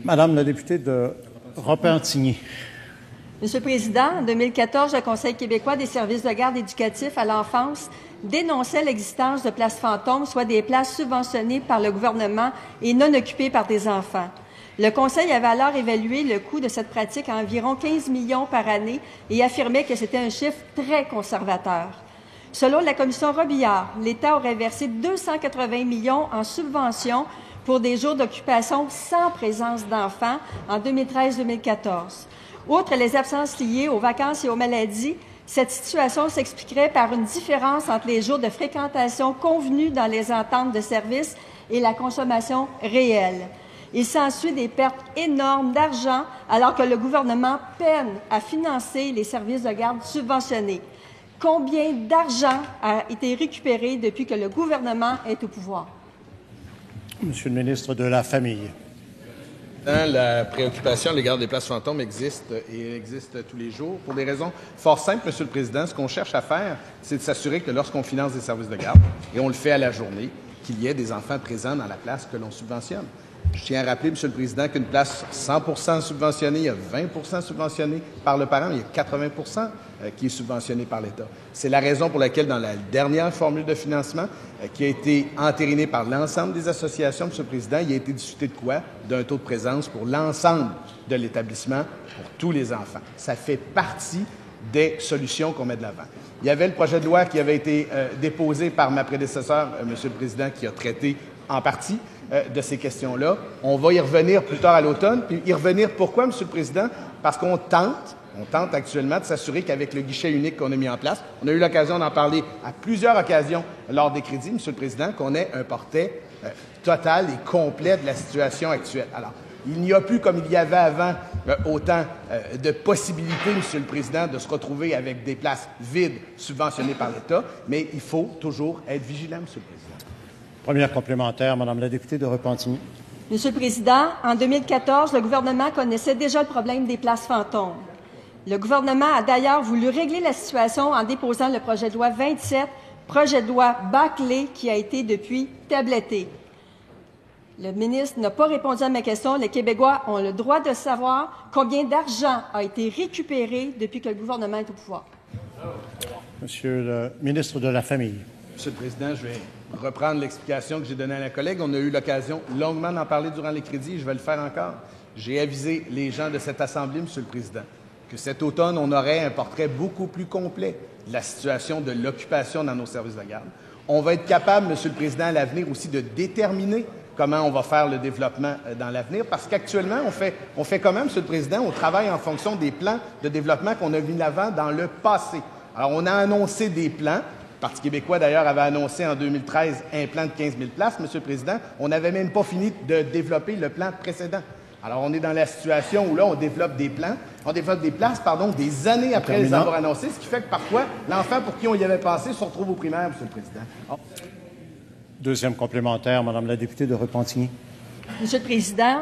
Madame la députée de Repentigny. Monsieur le Président, en 2014, le Conseil québécois des services de garde éducatifs à l'enfance dénonçait l'existence de places fantômes, soit des places subventionnées par le gouvernement et non occupées par des enfants. Le Conseil avait alors évalué le coût de cette pratique à environ 15 millions par année et affirmait que c'était un chiffre très conservateur. Selon la commission Robillard, l'État aurait versé 280 millions en subventions pour des jours d'occupation sans présence d'enfants en 2013-2014. Outre les absences liées aux vacances et aux maladies, cette situation s'expliquerait par une différence entre les jours de fréquentation convenus dans les ententes de services et la consommation réelle. Il s'ensuit des pertes énormes d'argent alors que le gouvernement peine à financer les services de garde subventionnés. Combien d'argent a été récupéré depuis que le gouvernement est au pouvoir? Monsieur le ministre de la Famille. La préoccupation à l'égard des places fantômes existe et existe tous les jours pour des raisons fort simples, Monsieur le Président. Ce qu'on cherche à faire, c'est de s'assurer que lorsqu'on finance des services de garde, et on le fait à la journée, qu'il y ait des enfants présents dans la place que l'on subventionne. Je tiens à rappeler, Monsieur le Président, qu'une place 100% subventionnée, il y a 20% subventionné par le parent, il y a 80% qui est subventionné par l'État. C'est la raison pour laquelle, dans la dernière formule de financement, qui a été entérinée par l'ensemble des associations, Monsieur le Président, il a été discuté de quoi? D'un taux de présence pour l'ensemble de l'établissement, pour tous les enfants. Ça fait partie des solutions qu'on met de l'avant. Il y avait le projet de loi qui avait été déposé par ma prédécesseur, Monsieur le Président, qui a traité en partie de ces questions-là. On va y revenir plus tard à l'automne. Puis y revenir pourquoi, Monsieur le Président? Parce qu'on tente actuellement de s'assurer qu'avec le guichet unique qu'on a mis en place, on a eu l'occasion d'en parler à plusieurs occasions lors des crédits, Monsieur le Président, qu'on ait un portrait total et complet de la situation actuelle. Alors, il n'y a plus, comme il y avait avant, autant de possibilités, Monsieur le Président, de se retrouver avec des places vides subventionnées par l'État, mais il faut toujours être vigilant, Monsieur le Président. Première complémentaire, Madame la députée de Repentigny. Monsieur le Président, en 2014, le gouvernement connaissait déjà le problème des places fantômes. Le gouvernement a d'ailleurs voulu régler la situation en déposant le projet de loi 27, projet de loi bâclé qui a été depuis tabletté. Le ministre n'a pas répondu à ma question. Les Québécois ont le droit de savoir combien d'argent a été récupéré depuis que le gouvernement est au pouvoir. Monsieur le ministre de la Famille. Monsieur le Président, je vais reprendre l'explication que j'ai donnée à la collègue. On a eu l'occasion longuement d'en parler durant les crédits et je vais le faire encore. J'ai avisé les gens de cette Assemblée, Monsieur le Président, que cet automne, on aurait un portrait beaucoup plus complet de la situation de l'occupation dans nos services de garde. On va être capable, Monsieur le Président, à l'avenir aussi de déterminer comment on va faire le développement dans l'avenir, parce qu'actuellement, on fait comment, Monsieur le Président? On travaille en fonction des plans de développement qu'on a mis de l'avant dans le passé. Alors, on a annoncé des plans. Le Parti québécois, d'ailleurs, avait annoncé en 2013 un plan de 15 000 places, Monsieur le Président. On n'avait même pas fini de développer le plan précédent. Alors, on est dans la situation où, là, on développe des plans, on développe des places, des années après les avoir annoncées, ce qui fait que, parfois, l'enfant pour qui on y avait pensé se retrouve au primaire, Monsieur le Président. Deuxième complémentaire, Madame la députée de Repentigny. Monsieur le Président,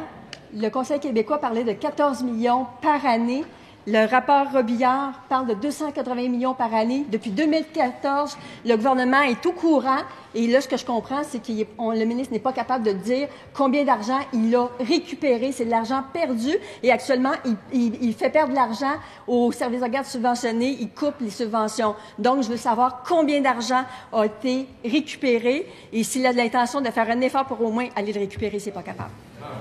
le Conseil québécois parlait de 14 millions par année. Le rapport Robillard parle de 280 millions par année. Depuis 2014, le gouvernement est au courant. Et là, ce que je comprends, c'est que le ministre n'est pas capable de dire combien d'argent il a récupéré. C'est de l'argent perdu. Et actuellement, il fait perdre de l'argent aux services de garde subventionnés. Il coupe les subventions. Donc, je veux savoir combien d'argent a été récupéré. Et s'il a de l'intention de faire un effort pour au moins aller le récupérer, c'est pas capable.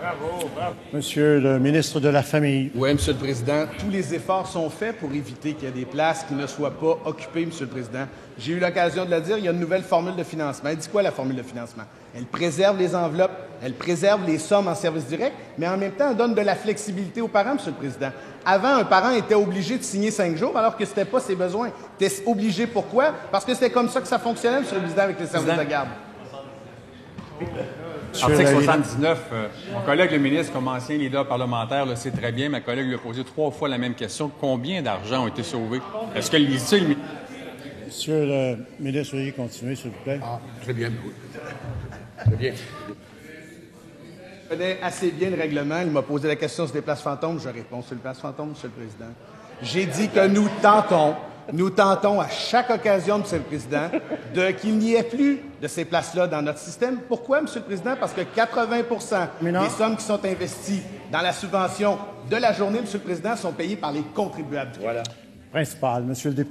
Bravo. Monsieur le ministre de la Famille. Oui, Monsieur le Président. Tous les efforts sont faits pour éviter qu'il y ait des places qui ne soient pas occupées, Monsieur le Président. J'ai eu l'occasion de le dire, il y a une nouvelle formule de financement. Elle dit quoi, la formule de financement? Elle préserve les enveloppes, elle préserve les sommes en service direct, mais en même temps, elle donne de la flexibilité aux parents, Monsieur le Président. Avant, un parent était obligé de signer 5 jours alors que ce n'était pas ses besoins. Il était obligé, pourquoi? Parce que c'était comme ça que ça fonctionnait, Monsieur le Président, avec les services de garde. Article 79, mon collègue le ministre, comme ancien leader parlementaire, le sait très bien. Ma collègue lui a posé 3 fois la même question. Combien d'argent ont été sauvés? Est-ce que Monsieur le ministre, veuillez continuer, s'il vous plaît. Très bien. Très bien. Je connais assez bien le règlement. Il m'a posé la question sur les places fantômes. Je réponds sur les places fantômes, Monsieur le Président. J'ai dit que nous tentons à chaque occasion, Monsieur le Président, qu'il n'y ait plus de ces places-là dans notre système. Pourquoi, Monsieur le Président? Parce que 80% des sommes qui sont investies dans la subvention de la journée, Monsieur le Président, sont payés par les contribuables. Principal, Monsieur le député.